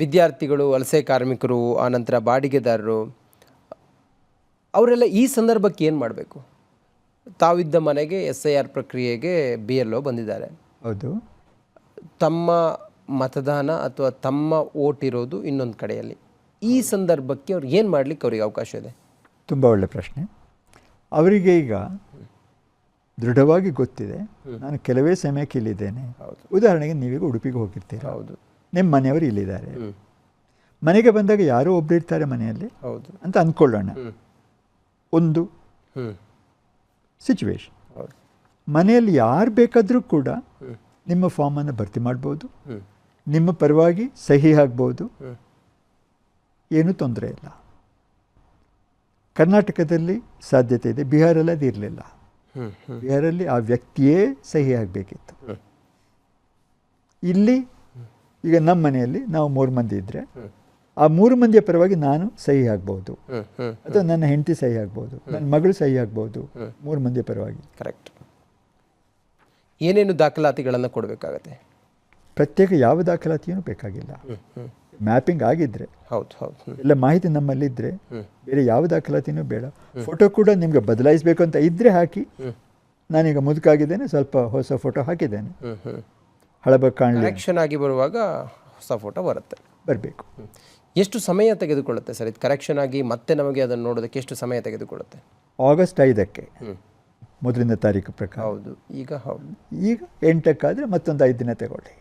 ವಿದ್ಯಾರ್ಥಿಗಳು, ವಲಸೆ ಕಾರ್ಮಿಕರು, ಆನಂತರ ಬಾಡಿಗೆದಾರರು ಅವರೆಲ್ಲ ಈ ಸಂದರ್ಭಕ್ಕೆ ಏನು ಮಾಡಬೇಕು? ತಾವಿದ್ದ ಮನೆಗೆ SIR ಪ್ರಕ್ರಿಯೆಗೆ BLO ಬಂದಿದ್ದಾರೆ. ಹೌದು. ತಮ್ಮ ಮತದಾನ ಅಥವಾ ತಮ್ಮ ಓಟ್ ಇರೋದು ಇನ್ನೊಂದು ಕಡೆಯಲ್ಲಿ. ಈ ಸಂದರ್ಭಕ್ಕೆ ಅವ್ರು ಏನು ಮಾಡಲಿಕ್ಕೆ ಅವರಿಗೆ ಅವಕಾಶ ಇದೆ? ತುಂಬ ಒಳ್ಳೆ ಪ್ರಶ್ನೆ. ಅವರಿಗೆ ಈಗ ದೃಢವಾಗಿ ಗೊತ್ತಿದೆ, ನಾನು ಕೆಲವೇ ಸಮಯಕ್ಕೆ ಇಲ್ಲಿದ್ದೇನೆ. ಉದಾಹರಣೆಗೆ ನೀವೀಗ ಉಡುಪಿಗೆ ಹೋಗಿರ್ತೀರ, ಹೌದು, ನಿಮ್ಮ ಮನೆಯವರು ಇಲ್ಲಿದ್ದಾರೆ. ಮನೆಗೆ ಬಂದಾಗ ಯಾರೋ ಒಬ್ಬರು ಇರ್ತಾರೆ ಮನೆಯಲ್ಲಿ ಅಂತ ಅಂದ್ಕೊಳ್ಳೋಣ. ಒಂದು ಸಿಚುವೇಶನ್, ಮನೆಯಲ್ಲಿ ಯಾರು ಬೇಕಾದರೂ ಕೂಡ ನಿಮ್ಮ ಫಾರ್ಮನ್ನು ಭರ್ತಿ ಮಾಡ್ಬೋದು, ನಿಮ್ಮ ಪರವಾಗಿ ಸಹಿ ಆಗ್ಬೋದು, ಏನೂ ತೊಂದರೆ ಇಲ್ಲ. ಕರ್ನಾಟಕದಲ್ಲಿ ಸಾಧ್ಯತೆ ಇದೆ, ಬಿಹಾರಲ್ಲಿ ಅದು ಇರಲಿಲ್ಲ. ಬಿಹಾರಲ್ಲಿ ಆ ವ್ಯಕ್ತಿಯೇ ಸಹಿ ಆಗಬೇಕಿತ್ತು. ಇಲ್ಲಿ ಈಗ ನಮ್ಮ ಮನೆಯಲ್ಲಿ ನಾವು 3 ಮಂದಿ ಇದ್ದರೆ ಆ 3 ಮಂದಿಯ ಪರವಾಗಿ ನಾನು ಸಹಿ ಆಗ್ಬೋದು, ಅಥವಾ ನನ್ನ ಹೆಂಡತಿ ಸಹಿ ಆಗ್ಬೋದು, ನನ್ನ ಮಗಳು ಸಹಿ ಆಗ್ಬೋದು, 3 ಮಂದಿಯ ಪರವಾಗಿ. ಕರೆಕ್ಟ್. ಏನೇನು ದಾಖಲಾತಿಗಳನ್ನು ಕೊಡಬೇಕಾಗತ್ತೆ? ಪ್ರತ್ಯೇಕ ಯಾವ ದಾಖಲಾತಿಯೂ ಬೇಕಾಗಿಲ್ಲ. ಮ್ಯಾಪಿಂಗ್ ಆಗಿದ್ದರೆ, ಹೌದು ಹೌದು, ಎಲ್ಲ ಮಾಹಿತಿ ನಮ್ಮಲ್ಲಿದ್ದರೆ ಬೇರೆ ಯಾವ ದಾಖಲಾತಿನೂ ಬೇಡ. ಫೋಟೋ ಕೂಡ ನಿಮಗೆ ಬದಲಾಯಿಸಬೇಕು ಅಂತ ಇದ್ದರೆ ಹಾಕಿ. ನಾನೀಗ ಮುದುಕಾಗಿದ್ದೇನೆ, ಸ್ವಲ್ಪ ಹೊಸ ಫೋಟೋ ಹಾಕಿದ್ದೇನೆ, ಹಳಬ ಕಾಣಲಿ. ಕರೆಕ್ಷನ್ ಆಗಿ ಬರುವಾಗ ಹೊಸ ಫೋಟೋ ಬರಬೇಕು. ಎಷ್ಟು ಸಮಯ ತೆಗೆದುಕೊಳ್ಳುತ್ತೆ ಸರ್ ಇದು ಕರೆಕ್ಷನ್ ಆಗಿ ಮತ್ತೆ ನಮಗೆ ಅದನ್ನು ನೋಡೋದಕ್ಕೆ ಎಷ್ಟು ಸಮಯ ತೆಗೆದುಕೊಳ್ಳುತ್ತೆ? ಆಗಸ್ಟ್ 5ಕ್ಕೆ ಮೊದಲಿನ ತಾರೀಕು ಪ್ರಕಾರ. ಹೌದು. ಈಗ 8ಕ್ಕಾದರೆ ಮತ್ತೊಂದು 5 ದಿನ ತಗೊಳ್ಳಿ.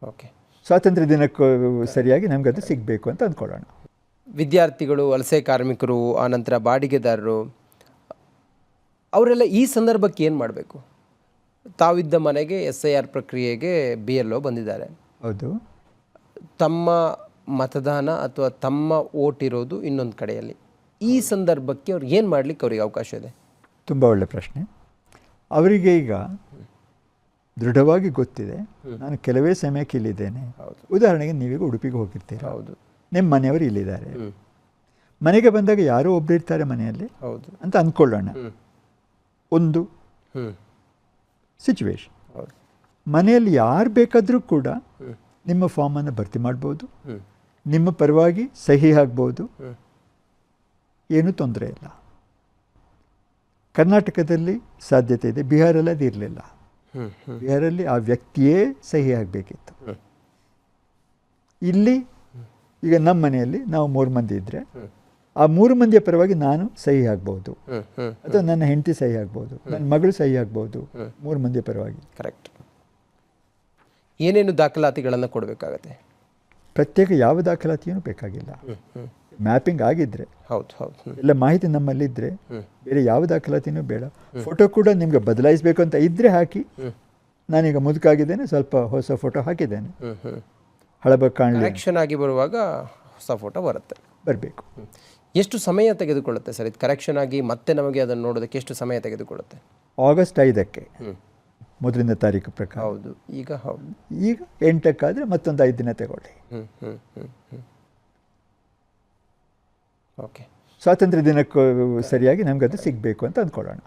ಓಕೆ. ಸ್ವಾತಂತ್ರ್ಯ ದಿನಕ್ಕೂ ಸರಿಯಾಗಿ ನಮ್ಗೆ ಅದು ಸಿಗಬೇಕು ಅಂತ ಅಂದ್ಕೊಳ್ಳೋಣ. ವಿದ್ಯಾರ್ಥಿಗಳು, ವಲಸೆ ಕಾರ್ಮಿಕರು, ಆನಂತರ ಬಾಡಿಗೆದಾರರು ಅವರೆಲ್ಲ ಈ ಸಂದರ್ಭಕ್ಕೆ ಏನು ಮಾಡಬೇಕು? ತಾವಿದ್ದ ಮನೆಗೆ SIR ಪ್ರಕ್ರಿಯೆಗೆ BLO ಬಂದಿದ್ದಾರೆ. ಹೌದು. ತಮ್ಮ ಮತದಾನ ಅಥವಾ ತಮ್ಮ ಓಟ್ ಇರೋದು ಇನ್ನೊಂದು ಕಡೆಯಲ್ಲಿ. ಈ ಸಂದರ್ಭಕ್ಕೆ ಅವ್ರು ಏನು ಮಾಡಲಿಕ್ಕೆ ಅವರಿಗೆ ಅವಕಾಶ ಇದೆ? ತುಂಬ ಒಳ್ಳೆ ಪ್ರಶ್ನೆ. ಅವರಿಗೆ ಈಗ ದೃಢವಾಗಿ ಗೊತ್ತಿದೆ, ನಾನು ಕೆಲವೇ ಸಮಯಕ್ಕೆ ಇಲ್ಲಿದ್ದೇನೆ. ಉದಾಹರಣೆಗೆ ನೀವೀಗ ಉಡುಪಿಗೆ ಹೋಗಿರ್ತೀರ, ಹೌದು, ನಿಮ್ಮ ಮನೆಯವರು ಇಲ್ಲಿದ್ದಾರೆ. ಮನೆಗೆ ಬಂದಾಗ ಯಾರೋ ಒಬ್ಬರು ಇರ್ತಾರೆ ಮನೆಯಲ್ಲಿ ಅಂತ ಅಂದ್ಕೊಳ್ಳೋಣ. ಒಂದು ಸಿಚುವೇಶನ್, ಮನೆಯಲ್ಲಿ ಯಾರು ಬೇಕಾದರೂ ಕೂಡ ನಿಮ್ಮ ಫಾರ್ಮನ್ನು ಭರ್ತಿ ಮಾಡ್ಬೋದು, ನಿಮ್ಮ ಪರವಾಗಿ ಸಹಿ ಆಗ್ಬೋದು, ಏನೂ ತೊಂದರೆ ಇಲ್ಲ. ಕರ್ನಾಟಕದಲ್ಲಿ ಸಾಧ್ಯತೆ ಇದೆ, ಬಿಹಾರಲ್ಲಿ ಅದು ಇರಲಿಲ್ಲ. ಬಿಹಾರಲ್ಲಿ ಆ ವ್ಯಕ್ತಿಯೇ ಸಹಿ ಆಗಬೇಕಿತ್ತು. ಇಲ್ಲಿ ಈಗ ನಮ್ಮ ಮನೆಯಲ್ಲಿ ನಾವು 3 ಮಂದಿ ಇದ್ದರೆ ಆ 3 ಮಂದಿಯ ಪರವಾಗಿ ನಾನು ಸಹಿ ಆಗ್ಬೋದು, ಅಥವಾ ನನ್ನ ಹೆಂಡತಿ ಸಹಿ ಆಗ್ಬೋದು, ನನ್ನ ಮಗಳು ಸಹಿ ಆಗ್ಬೋದು, 3 ಮಂದಿಯ ಪರವಾಗಿ. ಕರೆಕ್ಟ್. ಏನೇನು ದಾಖಲಾತಿಗಳನ್ನು ಕೊಡಬೇಕಾಗತ್ತೆ? ಪ್ರತ್ಯೇಕ ಯಾವ ದಾಖಲಾತಿಯೂ ಬೇಕಾಗಿಲ್ಲ. ಮ್ಯಾಪಿಂಗ್ ಆಗಿದ್ದರೆ, ಹೌದು ಹೌದು, ಎಲ್ಲ ಮಾಹಿತಿ ನಮ್ಮಲ್ಲಿದ್ದರೆ ಬೇರೆ ಯಾವ ದಾಖಲಾತಿನೂ ಬೇಡ. ಫೋಟೋ ಕೂಡ ನಿಮಗೆ ಬದಲಾಯಿಸಬೇಕು ಅಂತ ಇದ್ದರೆ ಹಾಕಿ. ನಾನೀಗ ಮುದುಕಾಗಿದ್ದೇನೆ, ಸ್ವಲ್ಪ ಹೊಸ ಫೋಟೋ ಹಾಕಿದ್ದೇನೆ, ಹಳಬ ಕಾಣಲಿ. ಕರೆಕ್ಷನ್ ಆಗಿ ಬರುವಾಗ ಹೊಸ ಫೋಟೋ ಬರಬೇಕು. ಎಷ್ಟು ಸಮಯ ತೆಗೆದುಕೊಳ್ಳುತ್ತೆ ಸರ್ ಇದು ಕರೆಕ್ಷನ್ ಆಗಿ ಮತ್ತೆ ನಮಗೆ ಅದನ್ನು ನೋಡೋದಕ್ಕೆ ಎಷ್ಟು ಸಮಯ ತೆಗೆದುಕೊಳ್ಳುತ್ತೆ? ಆಗಸ್ಟ್ 5ಕ್ಕೆ ಮೊದಲಿನ ತಾರೀಕು ಪ್ರಕಾರ. ಹೌದು. ಈಗ 8ಕ್ಕಾದರೆ ಮತ್ತೊಂದು 5 ದಿನ ತಗೊಳ್ಳಿ. ಓಕೆ. ಸ್ವಾತಂತ್ರ್ಯ ದಿನಕ್ಕೂ ಸರಿಯಾಗಿ ನಮ್ಗೆ ಅದು ಸಿಗಬೇಕು ಅಂತ ಅಂದ್ಕೊಳ್ಳೋಣ.